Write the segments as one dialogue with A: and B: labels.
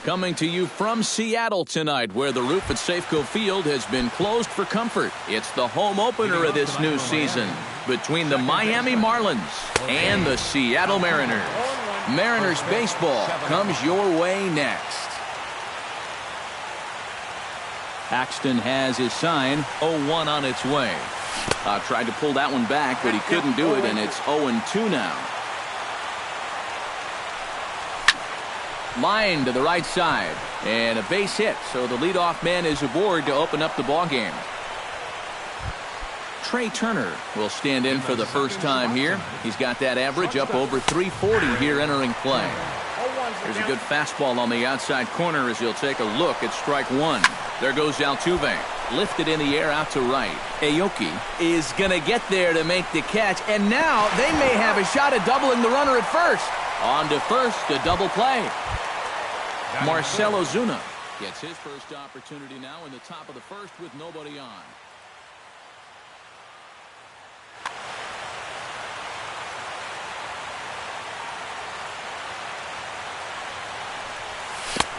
A: Coming to you from Seattle tonight, where the roof at Safeco Field has been closed for comfort. It's the home opener of this new season between the Miami Marlins and the Seattle Mariners. Mariners baseball comes your way next. Paxton has his sign, 0-1 on its way. Tried to pull that one back, but he couldn't do it, and it's 0-2 now. Line to the right side, and a base hit, so the leadoff man is aboard to open up the ballgame. Trey Turner will stand in for the first time here. He's got that average up over 340 here entering play. There's a good fastball on the outside corner as he'll take a look at strike one. There goes Altuve. Lifted in the air out to right. Aoki is going to get there to make the catch, and now they may have a shot at doubling the runner at first. On to first, a double play. Marcell Ozuna gets his first opportunity now in the top of the first with nobody on.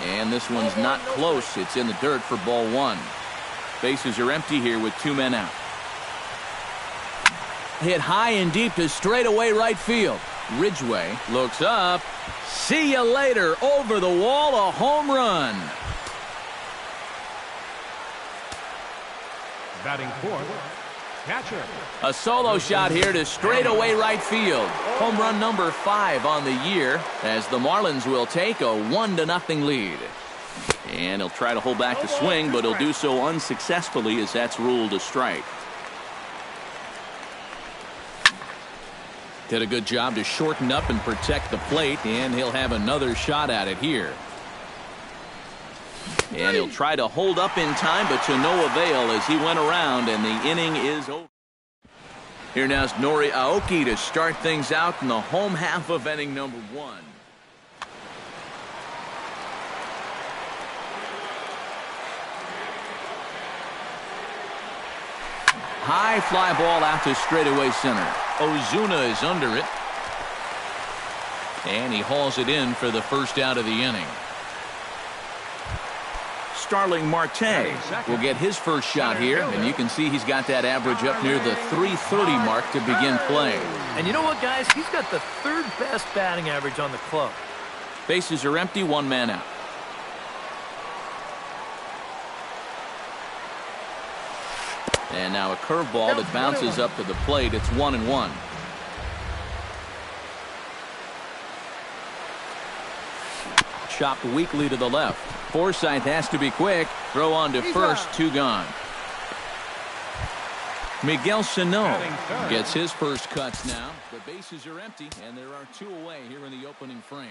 A: And this one's not close. It's in the dirt for ball one. Bases are empty here with two men out. Hit high and deep to straightaway right field. Ridgway looks up. See you later. Over the wall, a home run.
B: Batting fourth, catcher.
A: A solo shot here to straightaway right field. Home run number 5 on the year as the Marlins will take a 1-0 lead. And he'll try to hold back the swing, but he'll do so unsuccessfully as that's ruled a strike. Did a good job to shorten up and protect the plate, and he'll have another shot at it here. And he'll try to hold up in time, but to no avail as he went around, and the inning is over. Here now is Nori Aoki to start things out in the home half of inning number 1. High fly ball out to straightaway center. Ozuna is under it. And he hauls it in for the first out of the inning. Starling Marte will get his first shot here, and you can see he's got that average up near the 330 mark to begin play.
C: And you know what, guys? He's got the third best batting average on the club.
A: Bases are empty, one man out. And now a curveball that bounces up to the plate. It's 1-1. Chopped weakly to the left. Forsythe has to be quick. Throw on to first, 2 gone. Miguel Sano gets his first cuts now. The bases are empty, and there are 2 away here in the opening frame.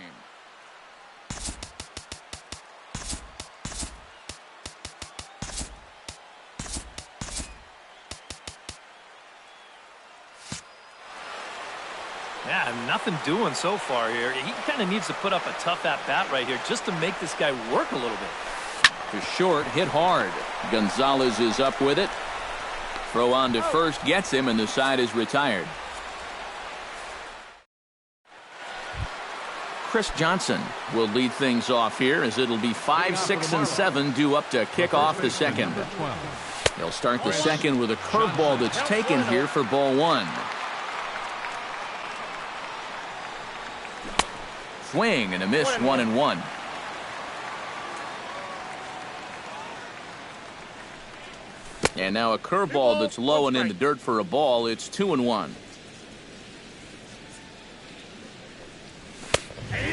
C: Yeah, nothing doing so far here. He kind of needs to put up a tough at-bat right here just to make this guy work a little bit.
A: To short, hit hard. Gonzalez is up with it. Throw on to first gets him, and the side is retired. Chris Johnson will lead things off here as it'll be 5, 6, and 7 due up to kick off the second. They'll start the second with a curveball that's taken here for ball 1. Swing and a miss, 1-1. And now a curveball that's low and in the dirt for a ball. It's 2-1.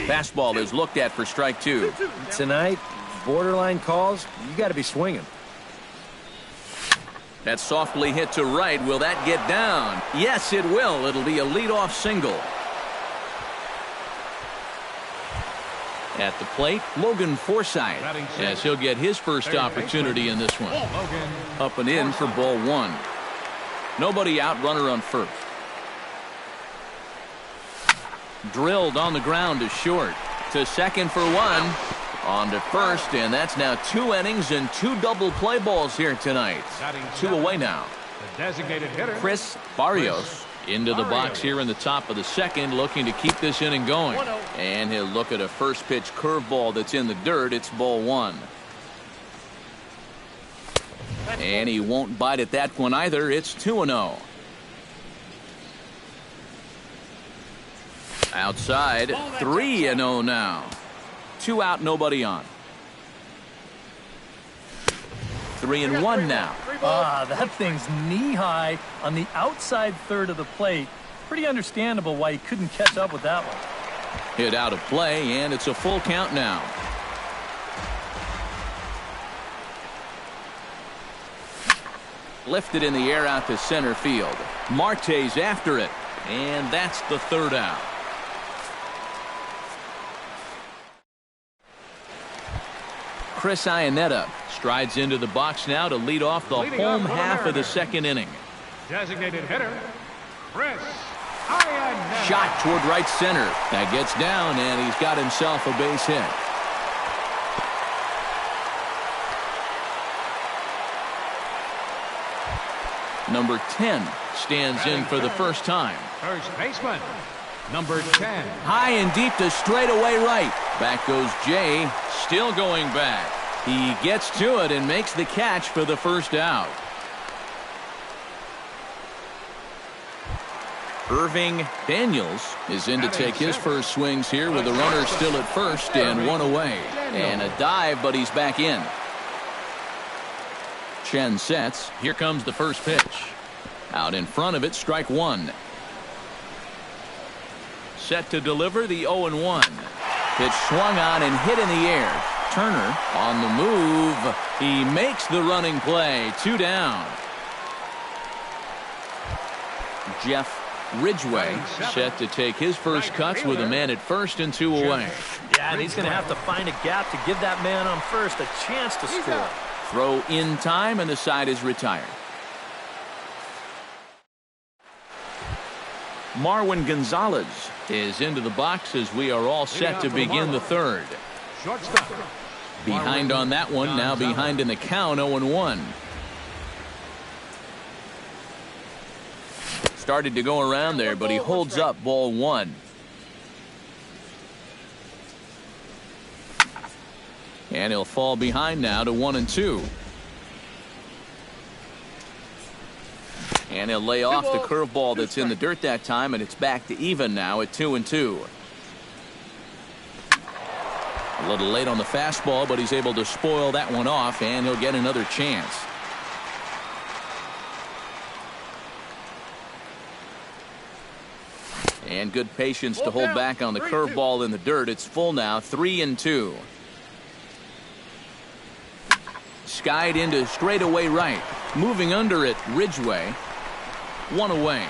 A: Fastball is looked at for strike 2.
C: Tonight, borderline calls, you got to be swinging.
A: That's softly hit to right. Will that get down? Yes, it will. It'll be a leadoff single. At the plate, Logan Forsythe, as he'll get his first opportunity in this one. Up and in for ball 1. Nobody out, runner on first. Drilled on the ground to short. To second for 1. On to first, and that's now 2 innings and 2 double play balls here tonight. 2 away now.
B: The designated hitter,
A: Chris Barrios Into the box here in the top of the second, looking to keep this inning going. And he'll look at a first pitch curveball that's in the dirt. It's ball one. And he won't bite at that one either. It's 2-0. Outside, 3-0 now. 2 out, nobody on. 3-1 now.
C: That thing's knee-high on the outside third of the plate. Pretty understandable why he couldn't catch up with that one.
A: Hit out of play, and it's a full count now. Lifted in the air out to center field. Marte's after it, and that's the third out. Chris Iannetta strides into the box now to lead off the home half of the second inning.
B: Designated hitter, Chris Iannetta.
A: Shot toward right center. That gets down, and he's got himself a base hit. Number 10 stands in for the first time.
B: First baseman, number 10.
A: High and deep to straightaway right. Back goes Jay, still going back. He gets to it and makes the catch for the first out. Irving Daniels is in to take his first swings here with the runner still at first and one away. And a dive, but he's back in. Chen sets. Here comes the first pitch. Out in front of it, strike one. Set to deliver the 0-1. Pitch swung on and hit in the air. Turner on the move. He makes the running play. 2 down. Jeff Ridgway set to take his first cuts with a man at first and 2 away.
C: Yeah, and he's going to have to find a gap to give that man on first a chance to score.
A: Throw in time, and the side is retired. Marwin Gonzalez is into the box as we are all set to begin the third. Behind on that one, now behind in the count, 0-1. Started to go around there, but he holds up, ball one. And he'll fall behind now to 1-2. And he'll lay off the curveball that's in the dirt that time, and it's back to even now at 2-2. A little late on the fastball, but he's able to spoil that one off, and he'll get another chance. And good patience to hold back on the curveball in the dirt. It's full now, 3-2. Skied into straightaway right. Moving under it, Ridgway. 1 away.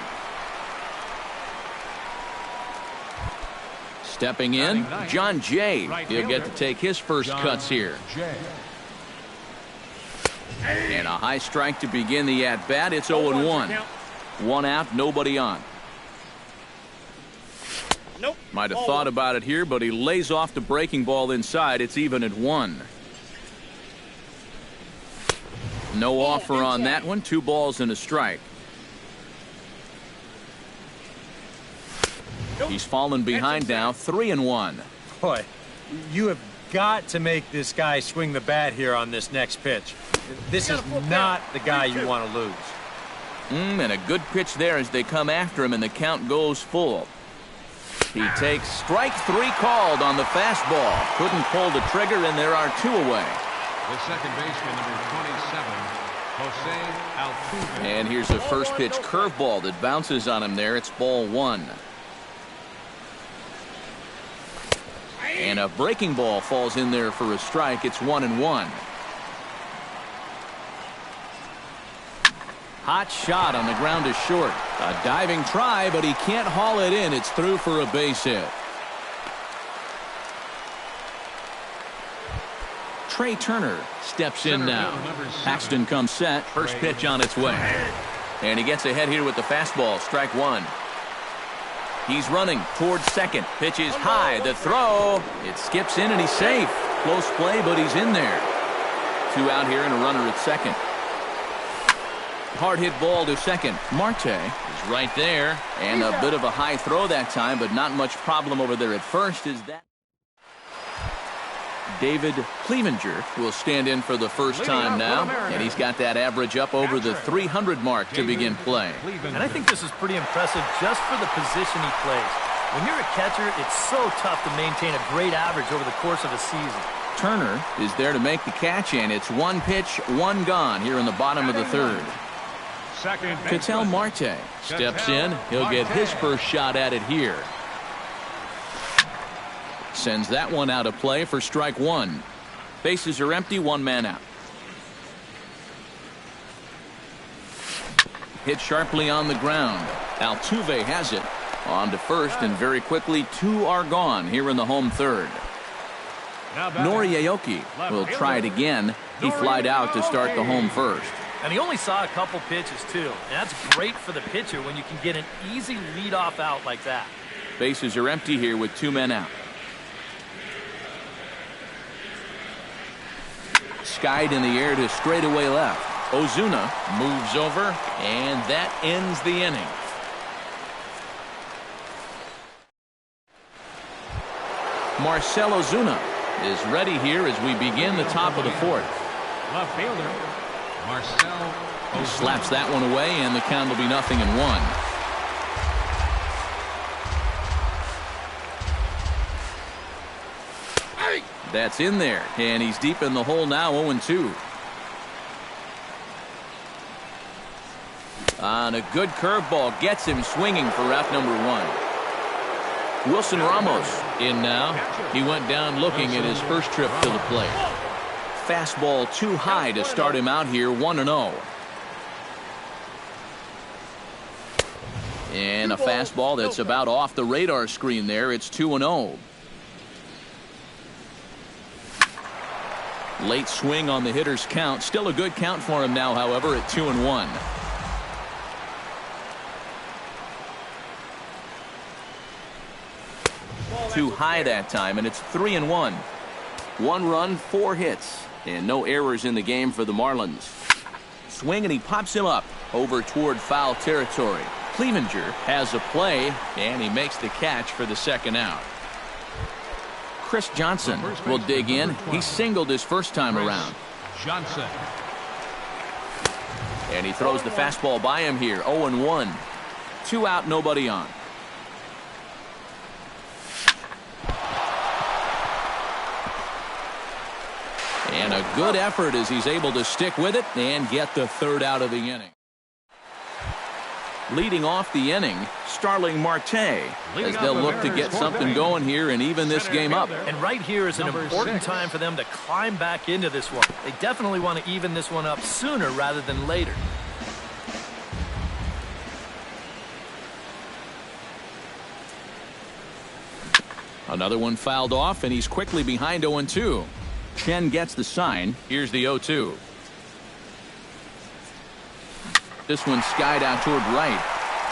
A: Stepping in, John Jay. He'll get to take his first cuts here. And a high strike to begin the at-bat. It's 0-1. 1 out, nobody on. Might have thought about it here, but he lays off the breaking ball inside. It's even at 1. No offer on that one. 2 balls and a strike. He's fallen behind now, 3-1.
D: Boy, you have got to make this guy swing the bat here on this next pitch. This is not the guy you want to lose.
A: And a good pitch there as they come after him, and the count goes full. He takes strike 3 called on the fastball. Couldn't pull the trigger, and there are 2 away.
B: The second baseman, number 27, Jose Altuve.
A: And here's a first pitch curveball that bounces on him there. It's ball 1. And a breaking ball falls in there for a strike. It's 1-1. Hot shot on the ground is short. A diving try, but he can't haul it in. It's through for a base hit. Trey Turner steps in now. Paxton comes set. First pitch on its way. And he gets ahead here with the fastball. Strike 1. He's running towards second. Pitch is high. The throw. It skips in and he's safe. Close play, but he's in there. 2 out here and a runner at second. Hard hit ball to second. Marte is right there. And a bit of a high throw that time, but not much problem over there at first. Is that David Clevenger will stand in for the first time now, and he's got that average up over the 300 mark to begin play.
C: And I think this is pretty impressive just for the position he plays. When you're a catcher, it's so tough to maintain a great average over the course of a season.
A: Turner is there to make the catch, and it's one pitch, one gone here in the bottom of the third. Ketel Marte steps in. He'll get his first shot at it here. Sends that one out of play for strike one. Bases are empty, one man out. Hit sharply on the ground. Altuve has it. On to first, and very quickly two are gone here in the home third. Nori Aoki will try it again. He flied out to start the home first.
C: And he only saw a couple pitches, too. And that's great for the pitcher when you can get an easy leadoff out like that.
A: Bases are empty here with two men out. Skied in the air to straightaway left. Ozuna moves over, and that ends the inning. Marcell Ozuna is ready here as we begin the top of the fourth.
B: Left fielder, Marcell Ozuna.
A: He slaps that one away, and the count will be 0-1. That's in there, and he's deep in the hole now, 0-2. On a good curveball, gets him swinging for out number one. Wilson Ramos in now. He went down looking at his first trip to the plate. Fastball too high to start him out here, 1-0. And a fastball that's about off the radar screen there. It's 2-0. Late swing on the hitter's count. Still a good count for him now, however, at 2-1. Too high that time, and it's 3-1. 1 run, 4 hits, and no errors in the game for the Marlins. Swing, and he pops him up over toward foul territory. Clevenger has a play, and he makes the catch for the second out. Chris Johnson will dig in. He singled his first time around.
B: Johnson.
A: And he throws the fastball by him here, 0-1. 2 out, nobody on. And a good effort as he's able to stick with it and get the third out of the inning. Leading off the inning, Starling Marte, as they'll look to get something going here and even this game up.
C: And right here is an important time for them to climb back into this one. They definitely want to even this one up sooner rather than later.
A: Another one fouled off, and he's quickly behind 0-2. Chen gets the sign. Here's the 0-2. This one skied out toward right.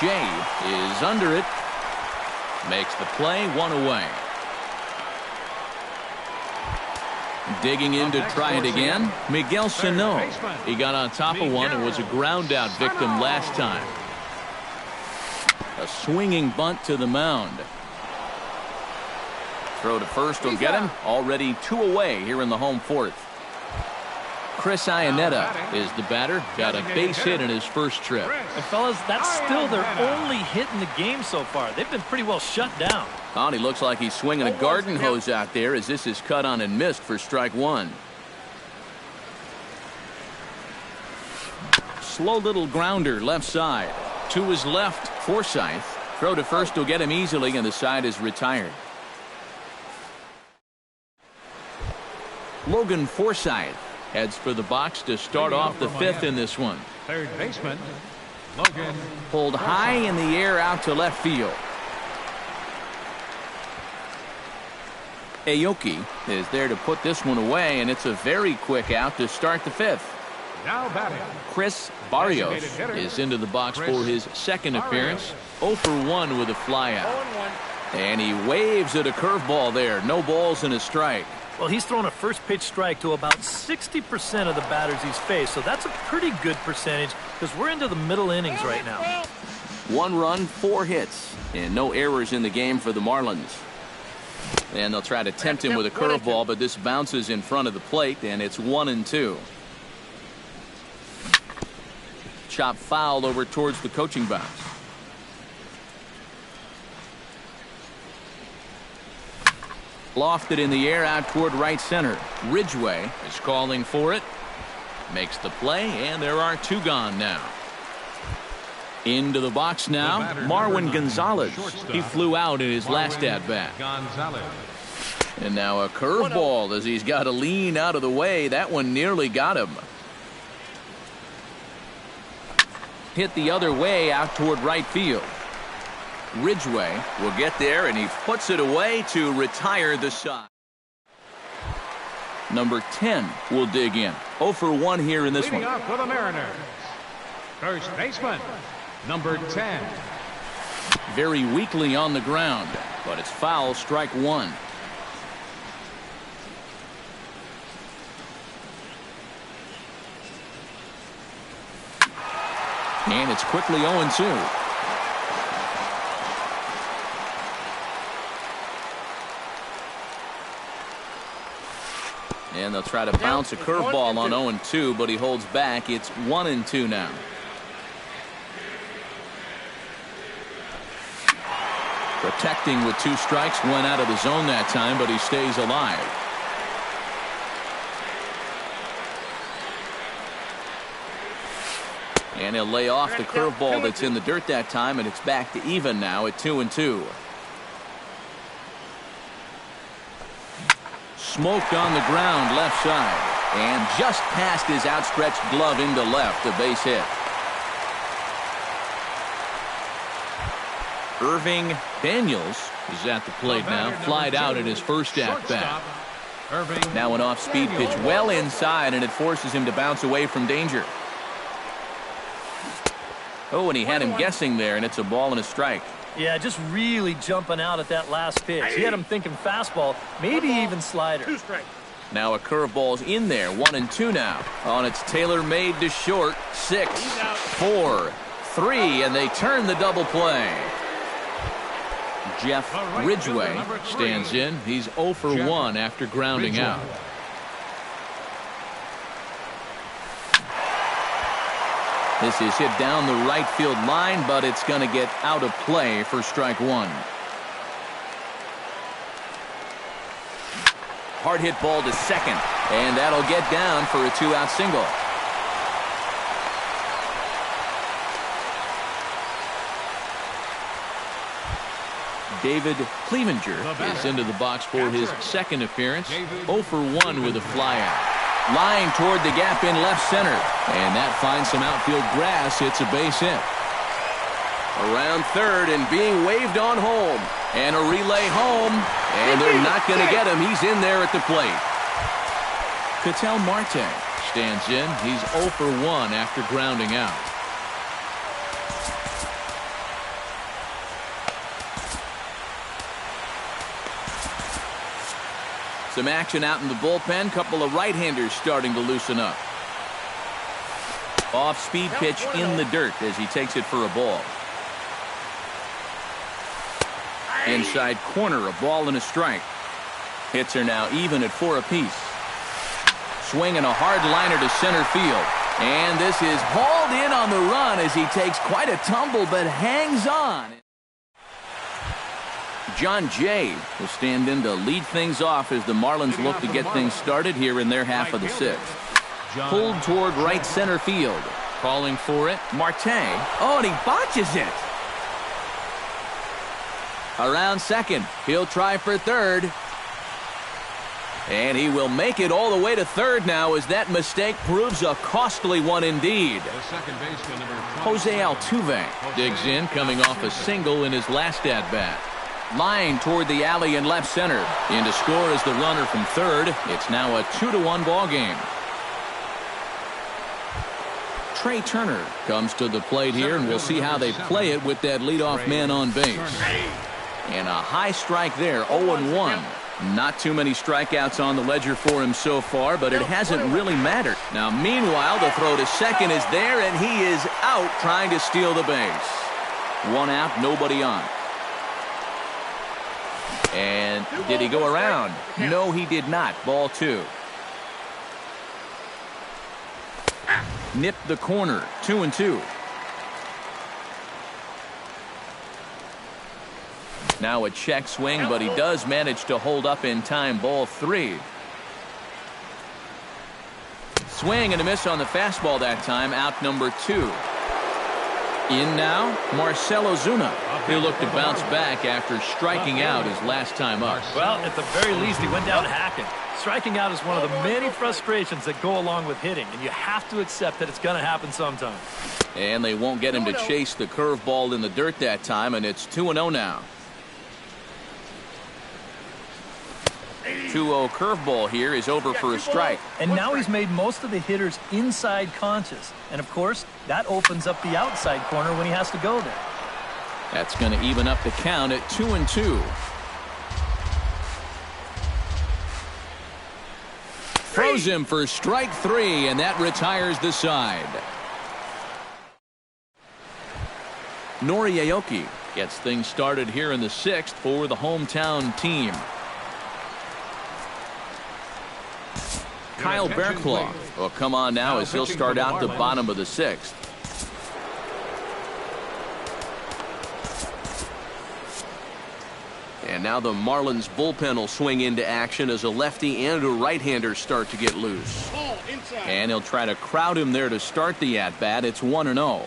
A: Jay is under it. Makes the play, 1 away. Digging in to try it again. Miguel Sano. He got on top of one and was a ground out victim last time. A swinging bunt to the mound. Throw to first will get him. Already 2 away here in the home fourth. Chris Iannetta is the batter. Got a base hit in his first trip.
C: And fellas, that's still their only hit in the game so far. They've been pretty well shut down.
A: Oh, and he looks like he's swinging a garden hose out there as this is cut on and missed for strike one. Slow little grounder left side. To his left, Forsythe. Throw to first will get him easily, and the side is retired. Logan Forsythe heads for the box to start off the fifth in this one.
B: Third baseman, Logan.
A: Pulled high in the air out to left field. Aoki is there to put this one away, and it's a very quick out to start the fifth.
B: Now batting,
A: Chris Barrios is into the box for his second appearance. 0 for 1 with a flyout. And he waves at a curveball there. No balls and a strike.
C: Well, he's thrown a first pitch strike to about 60% of the batters he's faced, so that's a pretty good percentage because we're into the middle innings right now.
A: 1 run, 4 hits, and no errors in the game for the Marlins. And they'll try to tempt him with a curveball, but this bounces in front of the plate, and it's 1-2. Chop foul over towards the coaching box. Lofted in the air out toward right center. Ridgway is calling for it. Makes the play, and there are 2 gone now. Into the box now, Marwin Gonzalez. He flew out in his last at-bat. And now a curveball as he's got to lean out of the way. That one nearly got him. Hit the other way out toward right field. Ridgway will get there, and he puts it away to retire the side. Number 10 will dig in. 0 for 1 here in this one.
B: Leading off for the Mariners, first baseman, number 10.
A: Very weakly on the ground, but it's foul, strike 1. And it's quickly 0-2. And they'll try to bounce a curveball on 0-2, but he holds back. It's 1-2 now. Protecting with 2 strikes, went out of the zone that time, but he stays alive. And he'll lay off the curveball that's in the dirt that time, and it's back to even now at 2-2. Smoked on the ground left side, and just past his outstretched glove into left, a base hit. Irving Daniels is at the plate now, flied out at his first at-bat. Now an off-speed pitch well inside, and it forces him to bounce away from danger. Oh, and he had him guessing there, and it's a ball and a strike.
C: Yeah, just really jumping out at that last pitch. He had him thinking fastball, maybe even slider.
B: 2 strikes.
A: Now a curveball's in there. 1-2 now. On its tailor-made to short. 6, 4, 3, and they turn the double play. Jeff Ridgway stands in. He's 0 for 1 after grounding out. This is hit down the right field line, but it's going to get out of play for strike 1. Hard hit ball to second, and that'll get down for a 2-out single. David Clevenger is into the box for his second appearance. 0 for 1 with a flyout. Line toward the gap in left center, and that finds some outfield grass. It's a base hit. Around third and being waved on home, and a relay home, and they're not going to get him. He's in there at the plate. Ketel Marte stands in. He's 0 for 1 after grounding out. Some action out in the bullpen. Couple of right-handers starting to loosen up. Off-speed pitch in the dirt as he takes it for a ball. Inside corner, a ball and a strike. Hits are now even at 4 apiece. Swinging a hard liner to center field. And this is hauled in on the run as he takes quite a tumble but hangs on. John Jay will stand in to lead things off as the Marlins look to get things started here in their half of the 6th. Pulled toward right center field. Calling for it, Marte. Oh, and he botches it. Around second. He'll try for third. And he will make it all the way to third now as that mistake proves a costly one indeed.
B: The second baseman, number 20.
A: Jose Altuve digs in, coming off a single in his last at-bat. Line toward the alley in left center. In to score is the runner from third. It's now a 2-1 ball game. Trey Turner comes to the plate here, and we'll see how they play it with that leadoff man on base. And a high strike there, 0-1. Not too many strikeouts on the ledger for him so far, but it hasn't really mattered. Now, meanwhile, the throw to second is there, and he is out trying to steal the base. One out, nobody on. And did he go around? No, he did not. Ball 2. Nipped the corner. 2-2. Now a check swing, but he does manage to hold up in time. Ball 3. Swing and a miss on the fastball that time. Out number 2. In now, Marcell Ozuna. He'll look to bounce back after striking out his last time up.
C: Well, at the very least, he went down hacking. Striking out is one of the many frustrations that go along with hitting, and you have to accept that it's going to happen sometime.
A: And they won't get him to chase the curveball in the dirt that time, and it's 2-0 now. 2-0 curveball here is over for a strike.
C: And now he's made most of the hitters inside conscious. And, of course, that opens up the outside corner when he has to go there.
A: That's going to even up the count at 2-2. Throws him for strike 3, and that retires the side. Nori Aoki gets things started here in the 6th for the hometown team. Kyle Bearclaw will come on now as he'll start out the bottom of the 6th. And now the Marlins bullpen will swing into action as a lefty and a right-hander start to get loose. And he'll try to crowd him there to start the at-bat. It's 1-0.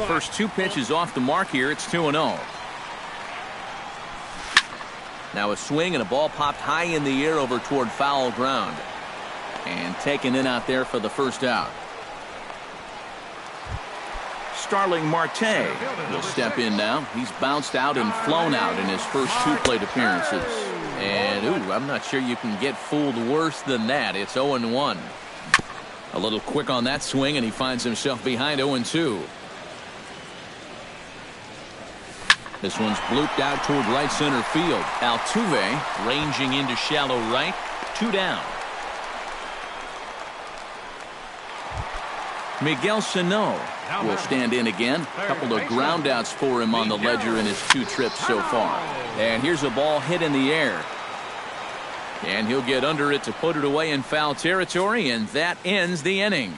A: First 2 pitches off the mark here. It's 2-0. Now a swing and a ball popped high in the air over toward foul ground. And taken in out there for the first out. Starling Marte will step in now. He's bounced out and flown out in his first 2 plate appearances. And, ooh, I'm not sure you can get fooled worse than that. It's 0-1. A little quick on that swing, and he finds himself behind 0-2. This one's blooped out toward right center field. Altuve ranging into shallow right. 2 down. Miguel Sano will stand in again. A couple of groundouts for him on the ledger in his 2 trips so far. And here's a ball hit in the air. And he'll get under it to put it away in foul territory, and that ends the inning.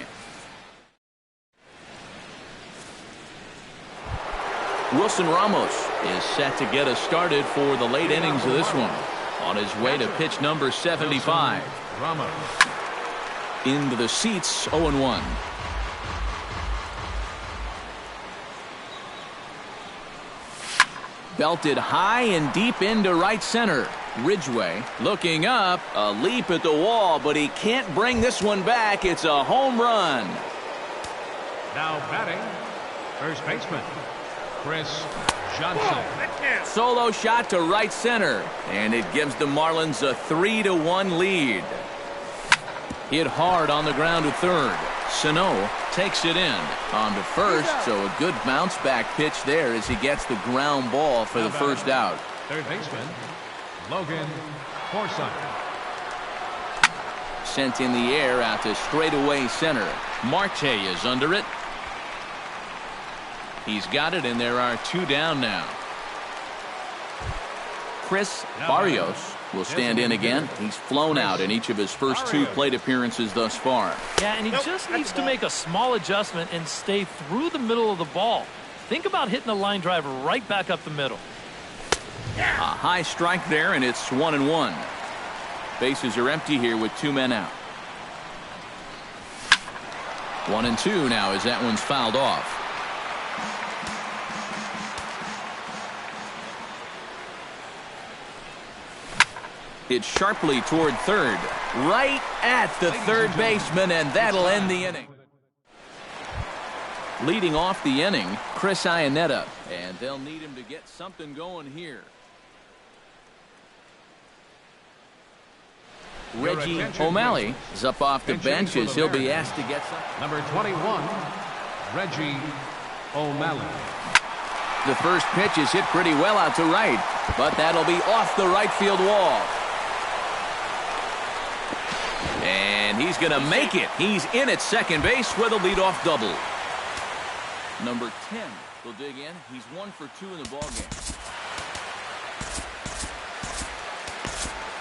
A: Wilson Ramos is set to get us started for the late innings of this one. On his way to pitch number 75.
B: Ramos.
A: Into the seats, 0-1. Belted high and deep into right center. Ridgway looking up, a leap at the wall, but he can't bring this one back. It's a home run.
B: Now batting, first baseman, Chris Johnson.
A: Solo shot to right center, and it gives the Marlins a 3-1 lead. Hit hard on the ground to third. Sano takes it in on to first, so a good bounce back pitch there as he gets the ground ball for the first out.
B: Third baseman, Logan Forsythe.
A: Sent in the air out to straightaway center. Marte is under it. He's got it, and there are 2 down now. Chris Barrios will stand in again. He's flown out in each of his first 2 plate appearances thus far.
C: Yeah, and he just needs to make a small adjustment and stay through the middle of the ball. Think about hitting a line drive right back up the middle.
A: A high strike there, and it's 1-1. Bases are empty here with 2 men out. 1-2 now as that one's fouled off. It's sharply toward third. Right at the third baseman, and that'll end the inning. Leading off the inning, Chris Iannetta, and they'll need him to get something going here. Reggie O'Malley is up off the bench as he'll be asked to get something.
B: Number 21, Reggie O'Malley.
A: The first pitch is hit pretty well out to right. but that'll be off the right field wall. And he's going to make it. He's in at second base with a leadoff double. Number 10 will dig in. He's 1 for 2 in the ballgame.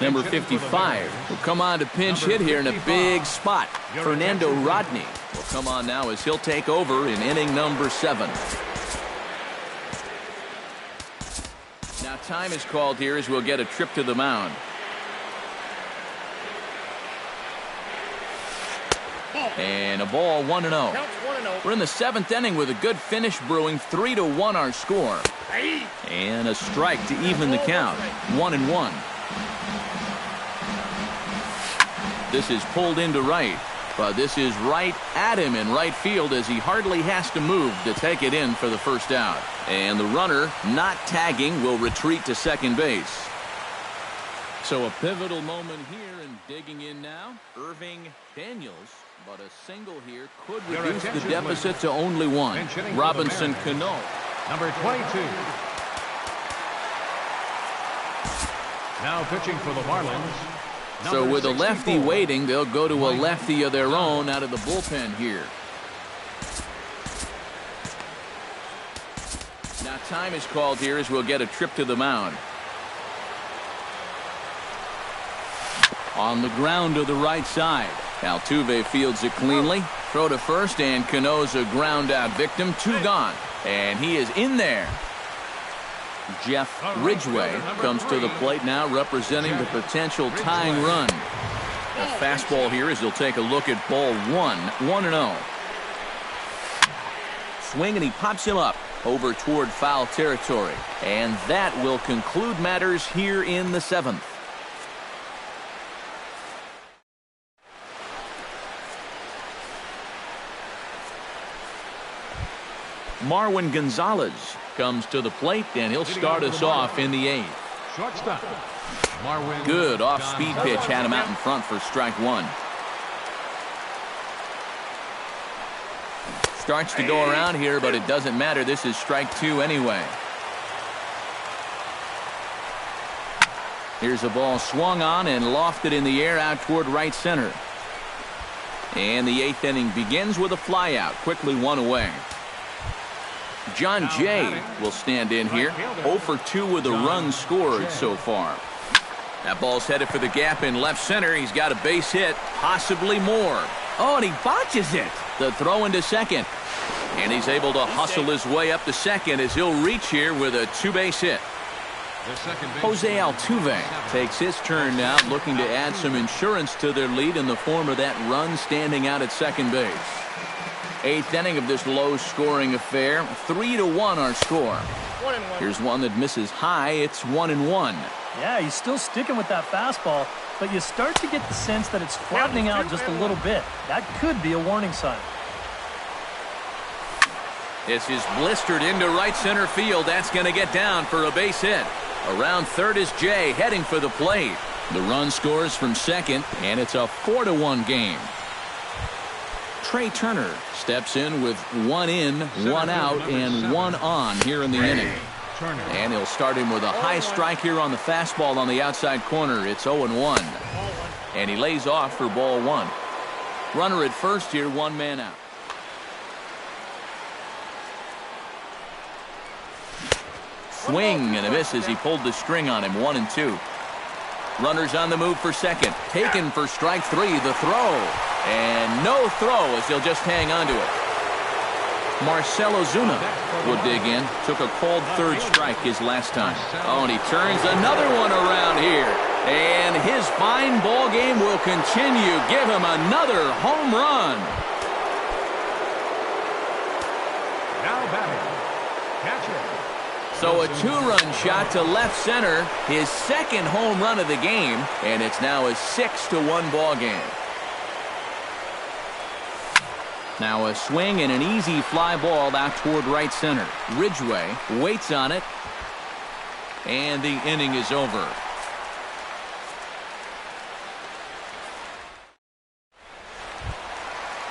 A: Number 55 will come on to pinch hit here in a big spot. Fernando Rodney will come on now as he'll take over in inning number 7. Now time is called here as we'll get a trip to the mound. And a ball, 1-0. We're in the 7th inning with a good finish brewing. 3-1 our score. And a strike to even the count. 1-1. This is pulled into right, but this is right at him in right field as he hardly has to move to take it in for the first out. And the runner, not tagging, will retreat to second base. So a pivotal moment here, and digging in now, Irving Daniels. But a single here could reduce the deficit to only 1. Robinson Cano.
B: Number 22. Now pitching for the Marlins.
A: So with a lefty waiting, they'll go to a lefty of their own out of the bullpen here. Now time is called here as we'll get a trip to the mound. On the ground to the right side. Altuve fields it cleanly. Throw to first, and Cano's a ground out victim. 2 gone. And he is in there. Jeff Ridgway comes to the plate now, representing the potential tying run. A fastball here as he'll take a look at ball 1. 1-0. Swing, and he pops him up over toward foul territory. And that will conclude matters here in the 7th. Marwin Gonzalez comes to the plate, and he'll start us off in the 8th.
B: Shortstop. Marwin.
A: Good off-speed pitch had him out in front for strike 1. Starts to go around here, but it doesn't matter. This is strike 2 anyway. Here's a ball swung on and lofted in the air out toward right center. And the 8th inning begins with a flyout. Quickly 1 away. John Jay will stand in here. 0 for 2 with a run scored so far. That ball's headed for the gap in left center. He's got a base hit, possibly more. Oh, and he botches it. The throw into second. And he's able to hustle his way up to second as he'll reach here with a 2-base hit. Jose Altuve takes his turn now, looking to add some insurance to their lead in the form of that run standing out at second base. 8th inning of this low-scoring affair. 3-1 our score. Here's one that misses high. It's 1-1.
C: Yeah, he's still sticking with that fastball, but you start to get the sense that it's flattening out just a little bit. That could be a warning sign.
A: This is blistered into right center field. That's going to get down for a base hit. Around third is Jay heading for the plate. The run scores from second, and it's a 4-1 game. Trey Turner steps in with 1 in, 1 out, and 1 on here in the inning. And he'll start him with a high strike here on the fastball on the outside corner. It's 0-1. And he lays off for ball 1. Runner at first here, 1 man out. Swing and a miss as he pulled the string on him. 1-2. Runners on the move for second. Taken for strike 3. The throw. And no throw as he'll just hang on to it. Marcell Ozuna will dig in. Took a called third strike his last time. Oh, and he turns another one around here. And his fine ball game will continue. Give him another home run.
B: Now batting. Catcher.
A: So a 2-run shot to left center. His second home run of the game. And it's now a 6-1 ball game. Now a swing and an easy fly ball out toward right center. Ridgway waits on it. And the inning is over.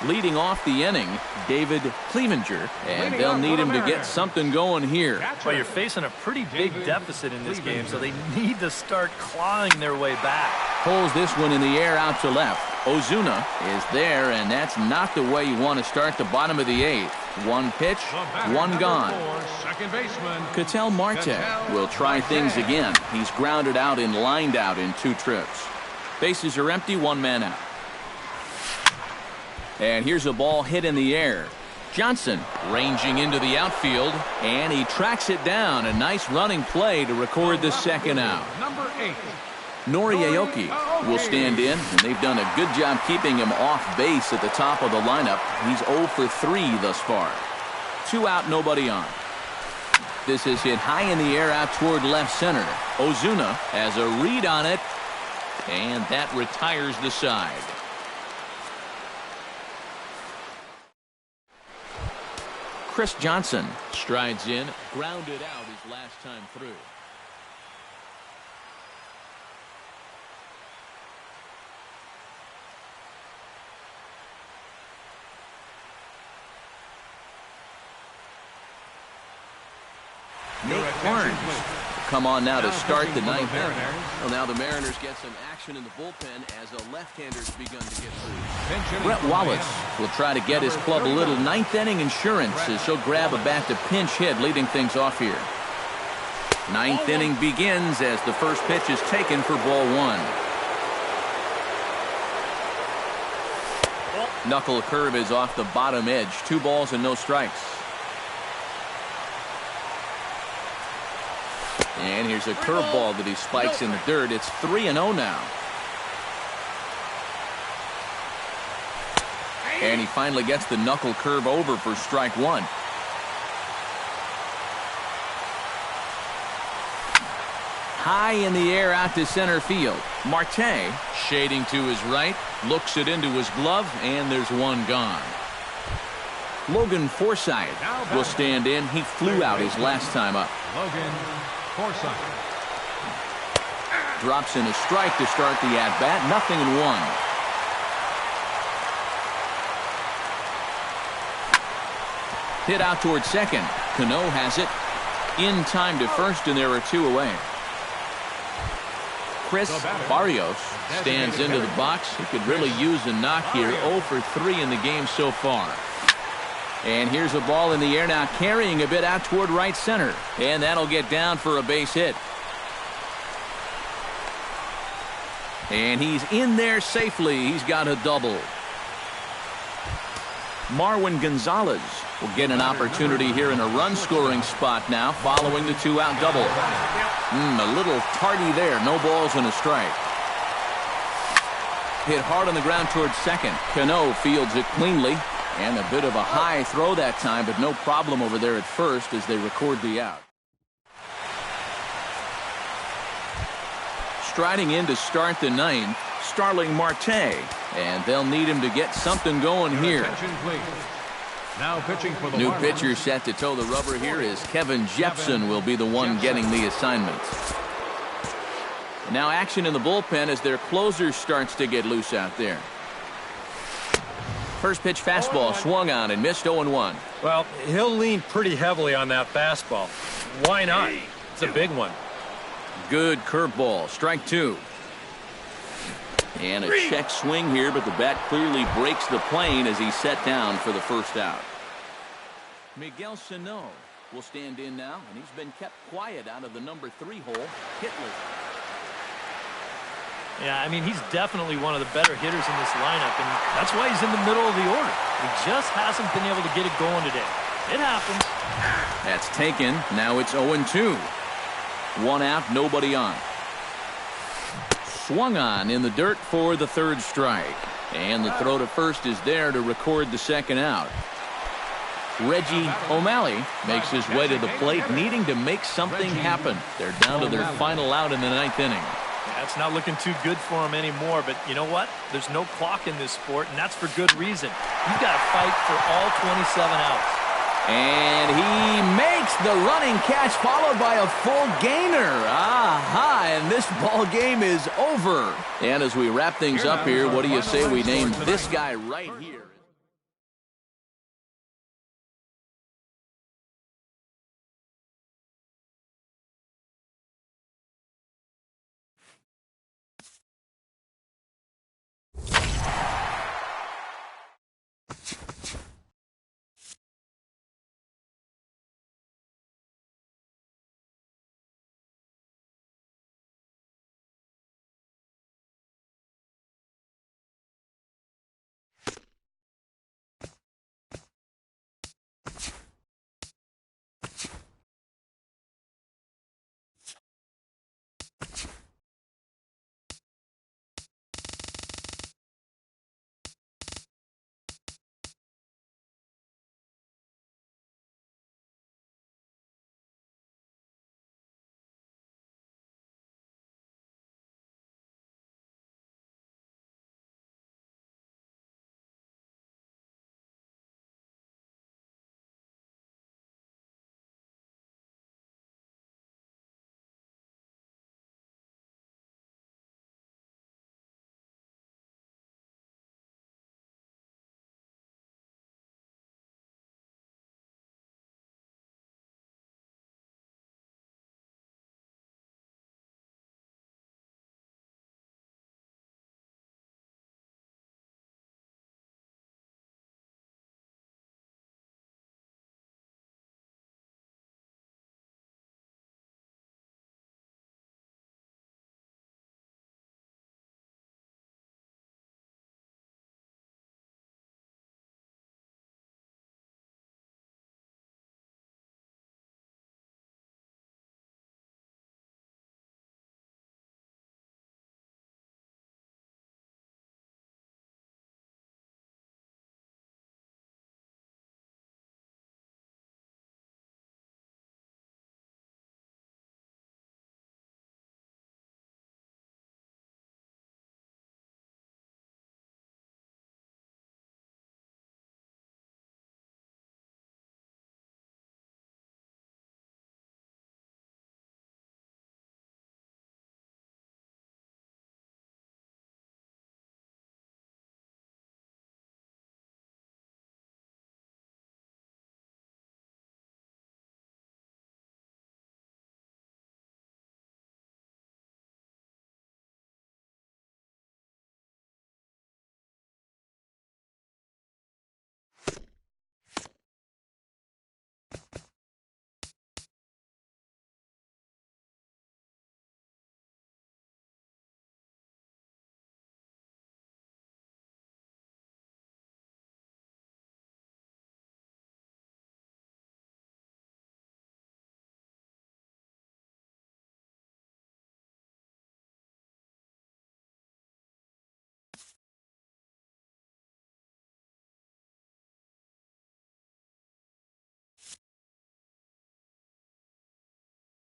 A: Leading off the inning, David Clevenger, and they'll need him to get something going here.
C: Well, you're facing a pretty big deficit in this game, so they need to start clawing their way back.
A: Pulls this one in the air out to left. Ozuna is there, and that's not the way you want to start the bottom of the 8th. One pitch, one gone. Ketel Marte will try things again. He's grounded out and lined out in 2 trips. Bases are empty, 1 man out. And here's a ball hit in the air. Johnson ranging into the outfield, and he tracks it down. A nice running play to record the second out.
B: Number 8.
A: Nori Aoki will stand in, and they've done a good job keeping him off base at the top of the lineup. He's 0 for 3 thus far. 2 out, nobody on. This is hit high in the air out toward left center. Ozuna has a read on it, and that retires the side. Chris Johnson strides in, grounded out his last time through. Nate Barnes will come on now to start the 9th inning. Well, now the Mariners get some action in the bullpen as a left-hander's begun to get through. Brett Wallace will try to get his club a little 9th inning insurance as he'll grab a bat to pinch hit, leading things off here. 9th inning begins as the first pitch is taken for ball 1. Knuckle curve is off the bottom edge. 2 balls and no strikes. And here's a curveball that he spikes in the dirt. It's 3-0 now. And he finally gets the knuckle curve over for strike 1. High in the air out to center field. Marte shading to his right, looks it into his glove, and there's 1 gone. Logan Forsythe will stand in. He flew out his last time up.
B: Logan Forsythe
A: drops in a strike to start the at-bat. 0-1. Hit out towards second. Cano has it in time to first, and there are 2 away. Chris Barrios stands into the box. He could really use a knock here. 0 for 3 in the game so far. And here's a ball in the air now, carrying a bit out toward right center. And that'll get down for a base hit. And he's in there safely. He's got a double. Marwin Gonzalez will get an opportunity here in a run-scoring spot now, following the 2-out double. A little tardy there. No balls and a strike. Hit hard on the ground towards second. Cano fields it cleanly. And a bit of a high throw that time, but no problem over there at first as they record the out. Striding in to start the 9th, Starling Marte. And they'll need him to get something going here.
B: Now pitching for the
A: new pitcher set to toe the rubber here is Kevin Jepson will be the one getting the assignment. Now action in the bullpen as their closer starts to get loose out there. First pitch fastball swung on and missed. 0-1.
D: Well, he'll lean pretty heavily on that fastball. Why not? It's a big one.
A: Good curveball. Strike 2. And a check swing here, but the bat clearly breaks the plane as he's set down for the first out. Miguel Sano will stand in now, and he's been kept quiet out of the number 3 hole, hitless.
C: Yeah, I mean, he's definitely one of the better hitters in this lineup, and that's why he's in the middle of the order. He just hasn't been able to get it going today. It happens.
A: That's taken. Now it's 0-2. 1 out, nobody on. Swung on in the dirt for the 3rd strike. And the throw to first is there to record the 2nd out. Reggie O'Malley makes his way to the plate, needing to make something happen. They're down to their final out in the 9th inning.
C: Yeah, it's not looking too good for him anymore, but you know what? There's no clock in this sport, and that's for good reason. You've got to fight for all 27 outs.
A: And he makes the running catch, followed by a full gainer. Aha, and this ball game is over. And as we wrap things up here, what do you say we name this guy right here?